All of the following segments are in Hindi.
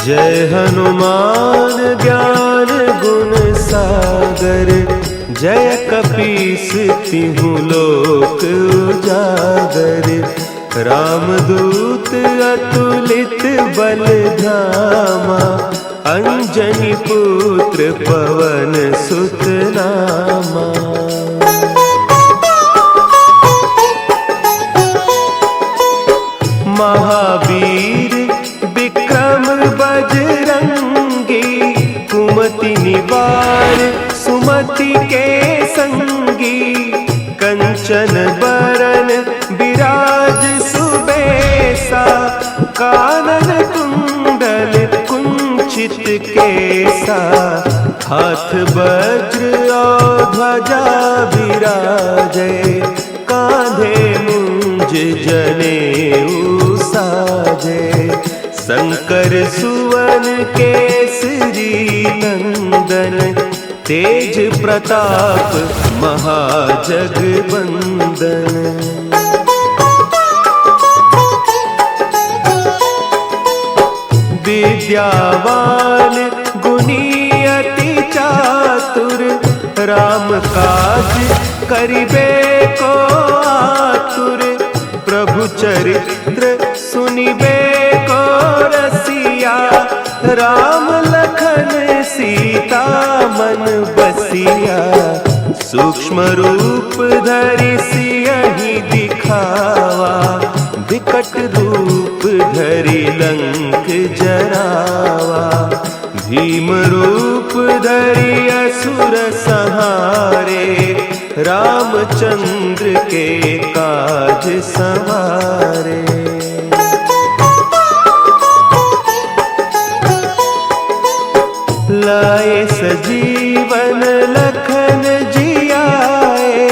जय हनुमान ज्ञान गुण सागर, जय कपीस तिहु लोक उजागर। रामदूत अतुलित बल धामा, अंजनी पुत्र पवन सुत नामा। महावीर विक्रम बजरंगी, कुमति निवार सुमति के संगी। कंचन बरन विराज सुबेसा, कानन कुंडल कुंचित केसा। हाथ वज्र और ध्वजा विराजे, कांधे मुंज जनेऊ साजे। शंकर सुवन केसरी नंदन, तेज प्रताप महाजगबंदन। विद्यावान गुणी अति चातुर, राम काज करिबे को आतुर। प्रभु चरित्र सुनिबे को रसिया, राम लखन सीता मन बसिया। सूक्ष्म रूप धरि सियहि दिखावा, विकट रूप धरि लंक जरावा। भीम रूप धरि असुर संहारे, रामचंद्र के काज संवारे। लाए सजीवन लखन जियाए,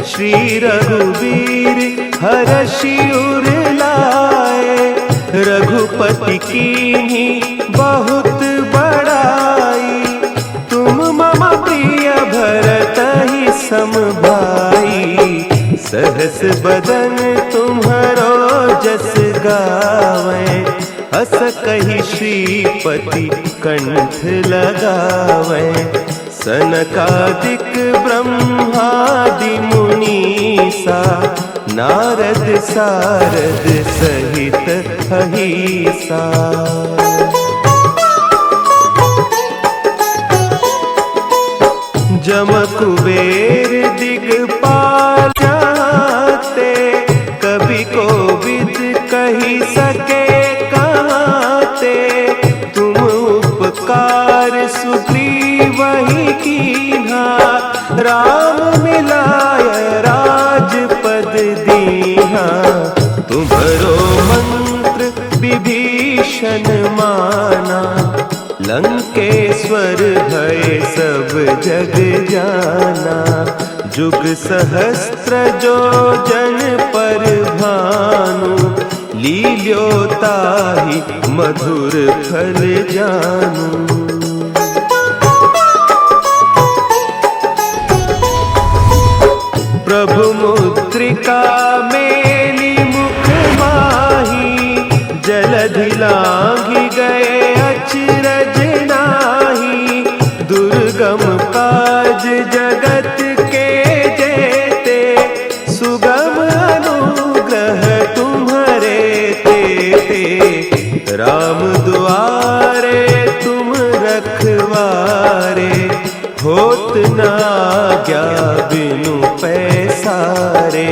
श्री रघुवीर हरषि उर लाए। रघुपति कीन्ही बहुत बड़ाई, तुम मम प्रिय भरतहि सम भाई। सहस बदन तुम्हरो जस गावें, हस कहि श्रीपति कंठ लगावें। सनकादिक ब्रह्मादि मुनीसा, नारद सारद सहित अहीसा। जम कुबेर दिगपाल जाते, कवि कोविद कहि सके कहते। तुम उपकार सुग्रीवहि कीन्हा, राम मिलाय राजपद दीन्हा। तुम्हरो मंत्र विभीषण माना, लंकेश्वर भय सब जग जाना। जुग सहस्त्र जो जन पर भानु, लील्योताहि मधुर फल जानू। प्रभु मुद्रिका मेली मुख माही, जलधि लांघि गए अचरज नाही। दुर्गम काज जगत के जेते, सुगम अनुग्रह तुम्हरे तेते। राम दुआरे तुम रखवारे, होत न आज्ञा बिनु पैसारे।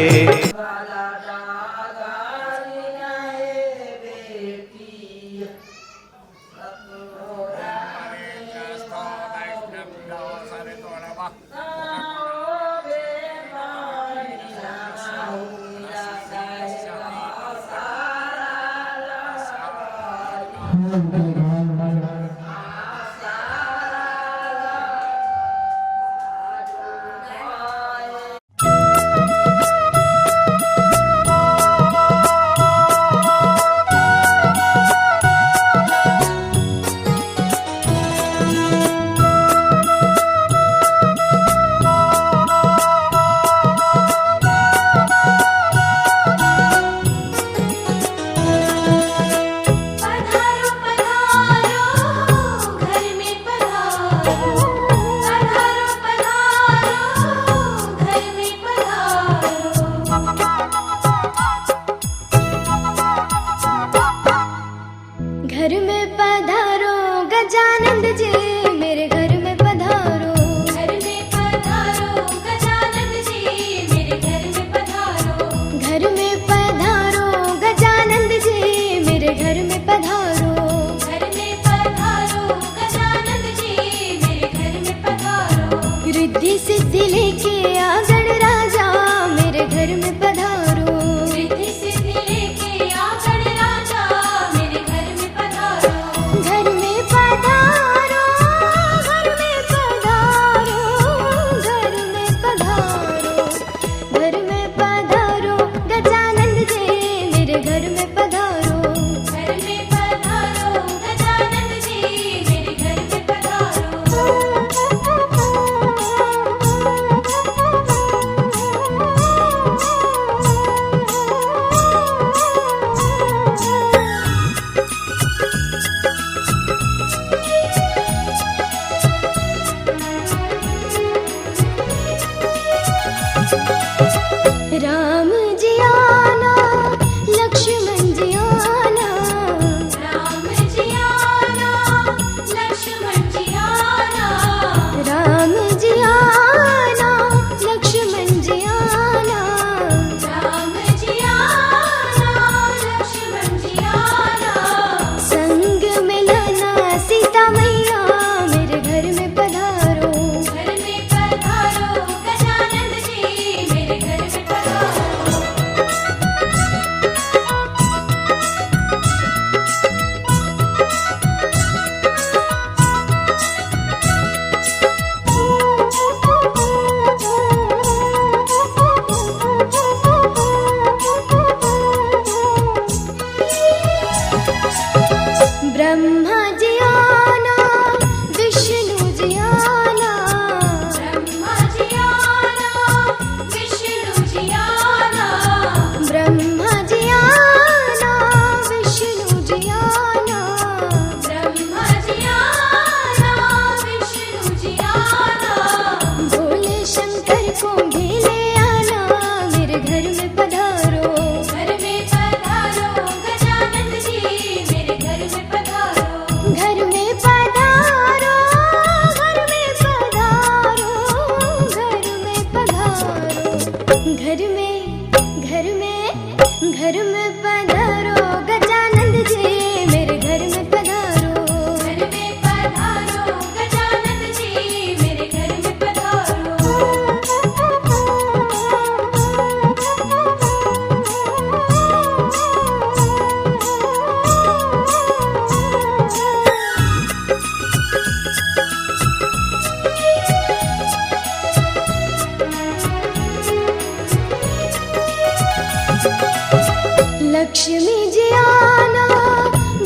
लक्ष्मी जी आना,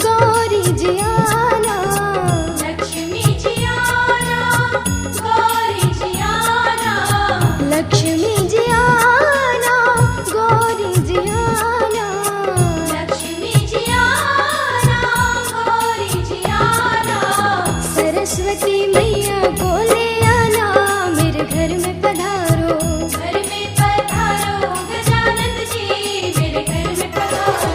गौरी जी आना, लक्ष्मी जी आना, गौरी जी आना, लक्ष्मी जी आना, गौरी जी आना, लक्ष्मी जी आना, गौरी जी आना, सरस्वती मैया को ले आना, मेरे घर में पधारो, घर में पधारो, गजानन जी मेरे घर में पधारो।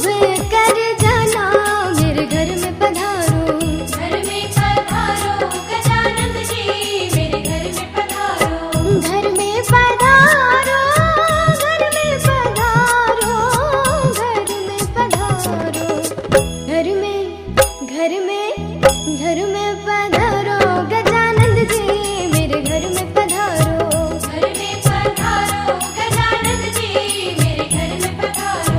शुभ कर जाना मेरे घर में पधारो। घर में पधारो गजानन जी मेरे घर में पधारो। घर में पधारो, घर में पधारो, घर में पधारो। घर में पधारो गजानन जी मेरे घर में पधारो। घर में पधारो गजानन जी मेरे घर में पधारो।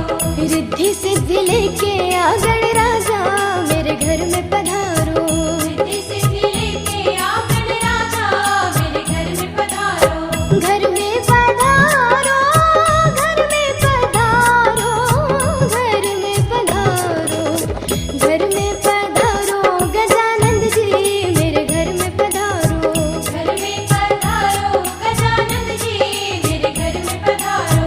रिद्धि सिद्धि लेके आ गणराजा मेरे घर में पधारो। रिद्धि सिद्धि लेके आ गणराजा मेरे घर में पधारो। घर में पधारो, घर में पधारो, घर में पधारो। घर में पधारो गजानन जी मेरे घर में पधारो। घर में पधारो गजानन जी मेरे घर में पधारो।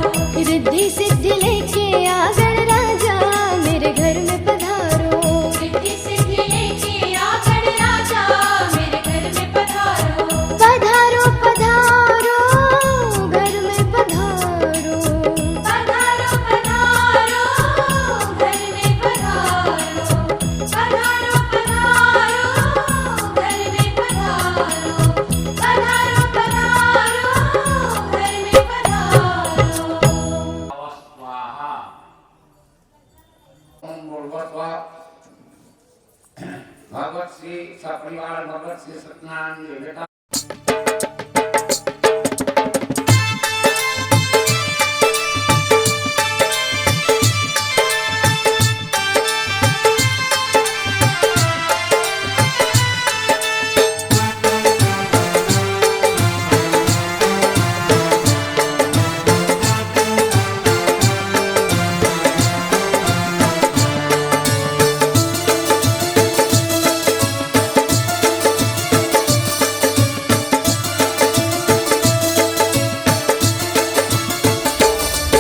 रिद्धि सिद्धि लेके आ गणराजा मेरे घर में पधारो। रिद्धि सिद्धि लेके आ गणराजा मेरे घर में पधारो। पधारो पधारो घर में पधारो। पधारो पधारो घर में पधारो। पधारो पधारो घर में पधारो। पधारो पधारो घर में पधारो। स्वाहा। ओम भूर्भुवः भगवत श्री सपरिवार भगवत श्री सत्यनारायण देवता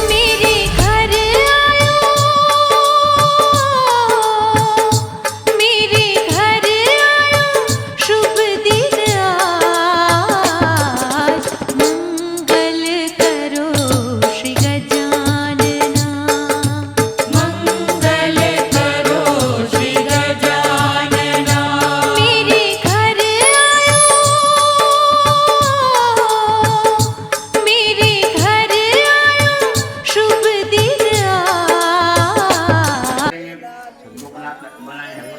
मेरे घर आयो, मेरे घर आयो शुभ दिन आज। मंगल करो श्री गजानना। मंगल करो श्री गजानना। मेरे घर आयो, मेरे घर आयो शुभ दिन आज। बनाए हैं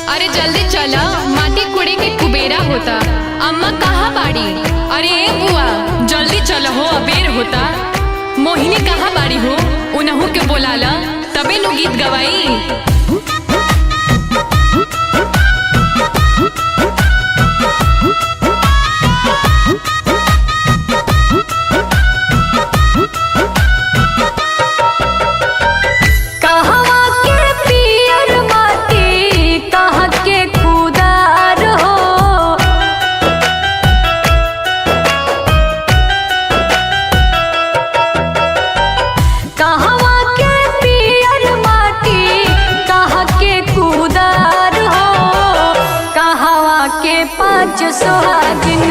अरे जल्दी चला, माटी कुड़े के कुबेरा होता। अम्मा कहाँ बाड़ी? अरे ए बुआ जल्दी चलो हो, अबेर होता। मोहिनी कहाँ बाड़ी हो? उनहु के बोलाला तबे नु गीत गवाई। कहवा के पियर माटी कहाँ के खुदार हो। कहवा के पियर माटी कहाँ के खुदार हो। कहवा के पाँच सुहागिन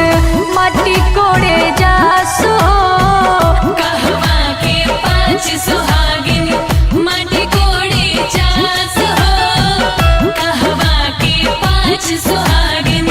माटी कोड़े जासो। कहवा के पाँच सुहागिन माटी कोड़े जास हो। कहवा के पाँच सुहागिन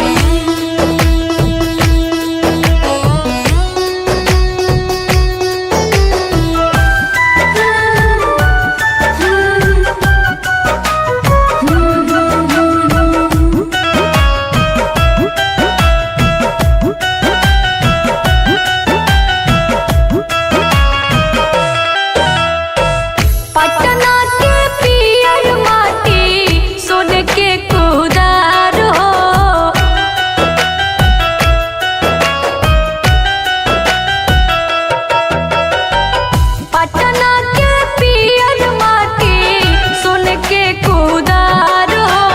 पटना के पियर माटी सोन के कुदार हो। पटना के पियर माटी सोन के कुदार हो।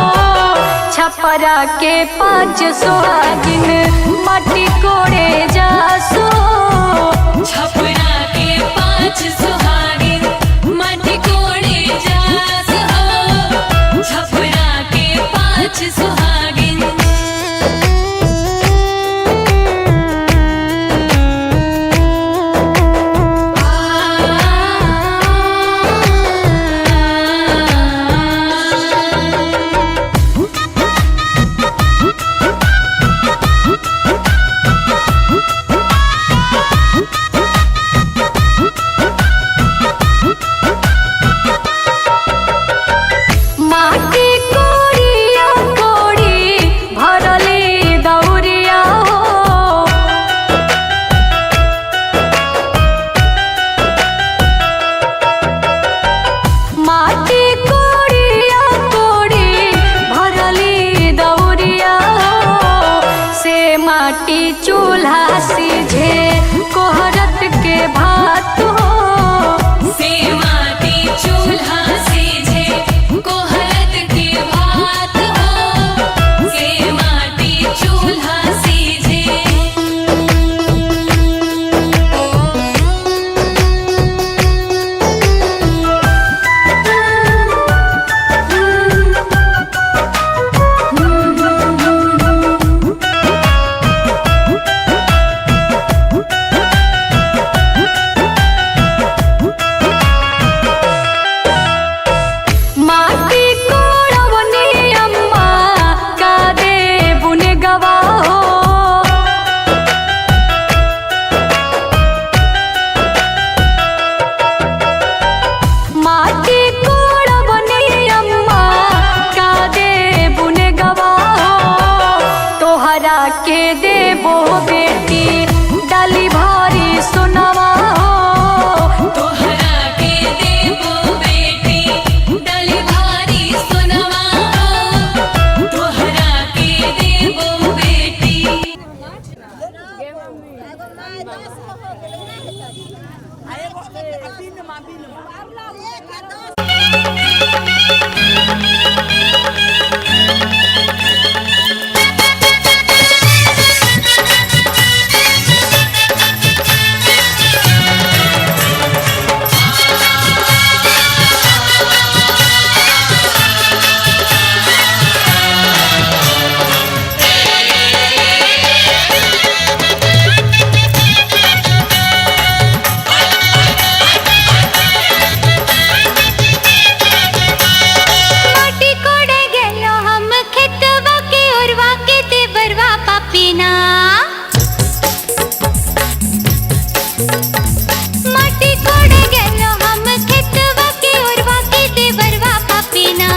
छपरा के पाँच सुहागिन माटी कोड़े जासो। छपरा के पाँच माटी कोड़े गेलो हम खेतवा के ओरवा के देवरवा पापीना माटी कोड़े गेलो हम खेतवा के ओरवा के देवरवा पापीना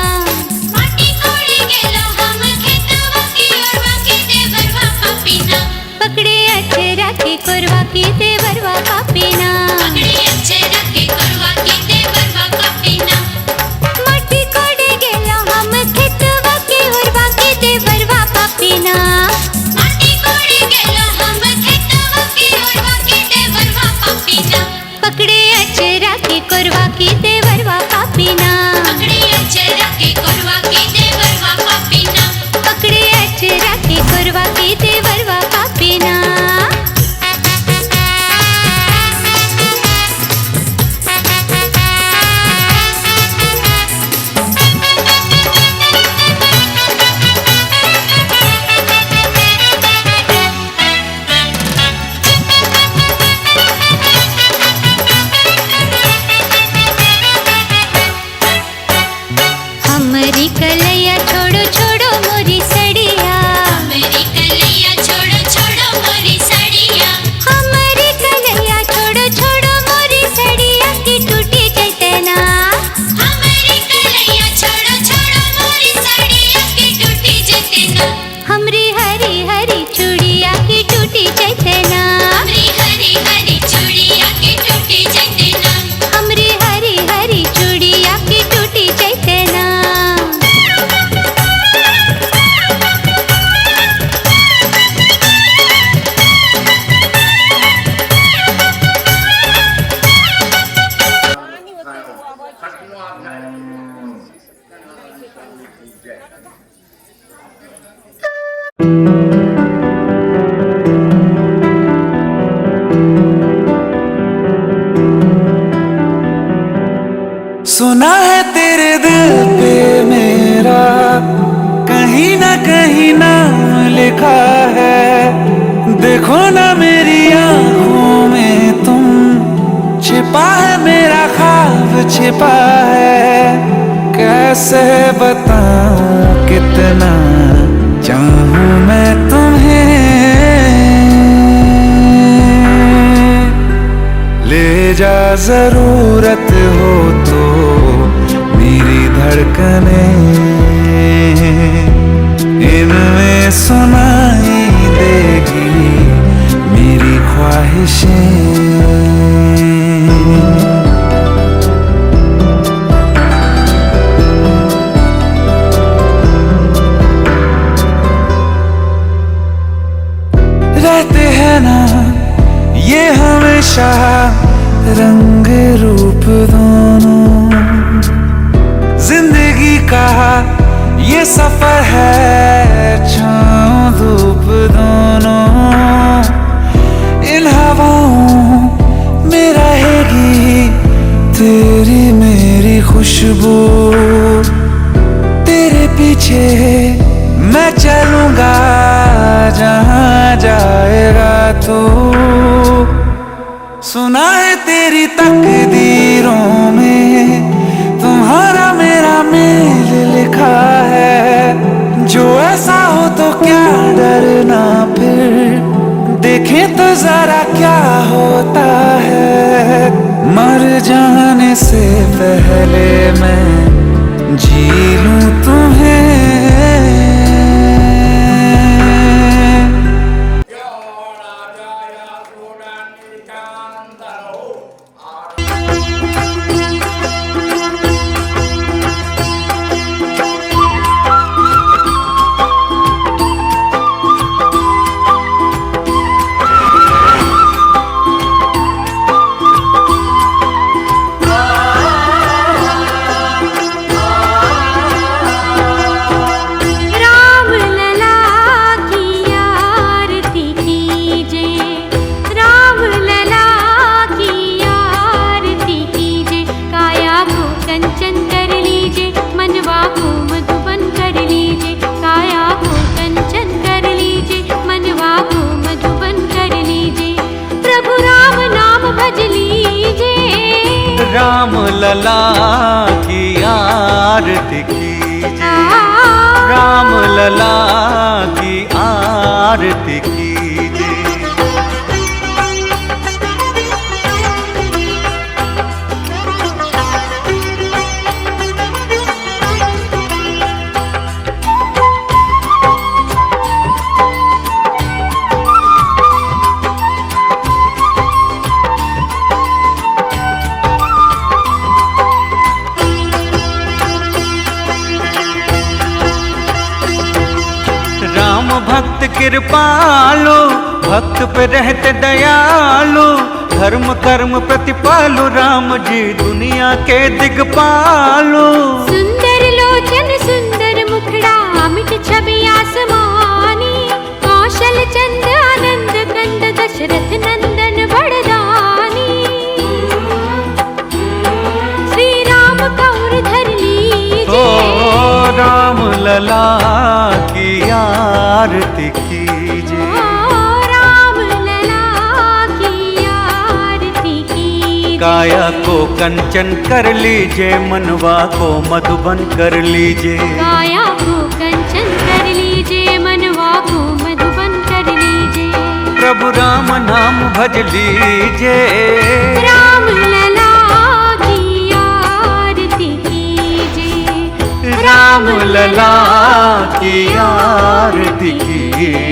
माटी कोड़े गेलो हम खेतवा के ओरवा के देवरवा पापीना पकड़े अचरा के कोरवा के देवरवा पापीना पकड़े अचरा के कोरवा के देवरवा पापीना माटी कोड़े गेलो हम खेतवा के ओरवा के देवरवा पापीना माटी कोड़े गेलो हम खेतवा के ओरवा के देवरवा पापीना पकड़े अचरा के कोरवा के देवरवा पापीना पकड़े अचरा के कोरवा के देवरवा पापीना पकड़े अचरा के कोरवा के देवरवा पापीना हमरी कलैया छोड़ो छोड़ो मोरी सड़िया हमरी कलैया छोड़ो छोड़ो मोरी सड़िया हमरी कलैया छोड़ो छोड़ो मोरी सड़िया की टूटी चैतना हमरी कलैया छोड़ो छोड़ो मोरी सड़िया की टूटी चैतना हमरी हरी हरी चूड़िया की टूटी चैतना हमरी हरी हरी चूड़िया की टूटी चैतना हमरी हरी हरी चूड़िया की टूटी चैतना सुना है तेरे दिल पे मेरा कहीं ना कहीं नाम लिखा है। देखो ना मेरी आंखों में तुम, छिपा है मेरा ख्वाब छिपा है। कैसे बताऊं कितना चाहूं मैं तुम्हें, ले जा जरूरत हो तो मेरी धड़कने, इनमें सुनाई देगी मेरी ख्वाहिशें। रहते हैं ना ये हमेशा रंग रूप दोनों, जिंदगी का ये सफर है छाँव धूप दोनों। इन हवाओं में रहेगी तेरी मेरी खुशबू, तेरे पीछे मैं चलूंगा जहाँ जाएगा तू। सुना है तेरी तकदीरों में तुम्हारा मेरा मेल लिखा है। जो ऐसा हो तो क्या डरना, फिर देखें तो जरा क्या होता है। मर जाने से पहले मैं जी लूं तुम्हें। राम लला की आरती कीजिए, राम लला की आरती कीजिए। राम भक्त कृपालु, भक्त पे रहते दयालु, धर्म कर्म प्रतिपालु, राम जी दुनिया के दिगपालु। सुंदर लोचन सुंदर मुखड़ा अमिट छवि आसमानी, कौशल चंद आनंद कंद दशरथ नंदन बड़दानी। श्री राम कौर धर लीजिए, ओ राम लला की आरती कीजिए, राम लला की आरती कीजिए। काया को कंचन कर लीजिए, मनवा को मधुबन कर लीजिए। काया को कंचन कर लीजिए, मनवा को मधुबन कर लीजिए। प्रभु राम नाम भज लीजिए, राम लला की आरती कीजिए, राम लला की आरती कीजिए।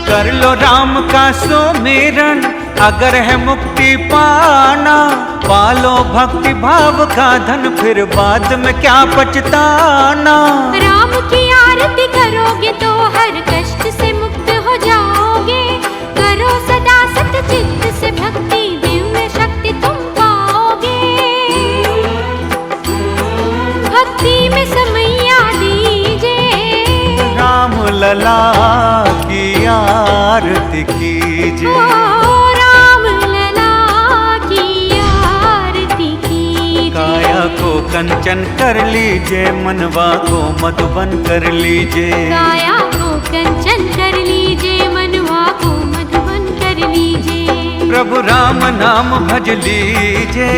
कर लो राम का सुमिरन, अगर है मुक्ति पाना। पालो भक्ति भाव का धन, फिर बाद में क्या पछताना। राम की आरती करोगे तो हर कष्ट से मुक्त हो जाओगे। करो सदा सत चित्त से भक्ति, दिव्य शक्ति तुम पाओगे। भक्ति में समैया दीजिए, राम लला की आरती कीजिए, राम लला की आरती कीजिए। काया को कंचन कर लीजिए, मनवा को मधुबन कर लीजिए। काया को कंचन कर लीजिए, मनवा को मधुबन कर लीजिए। प्रभु राम नाम भज लीजिए,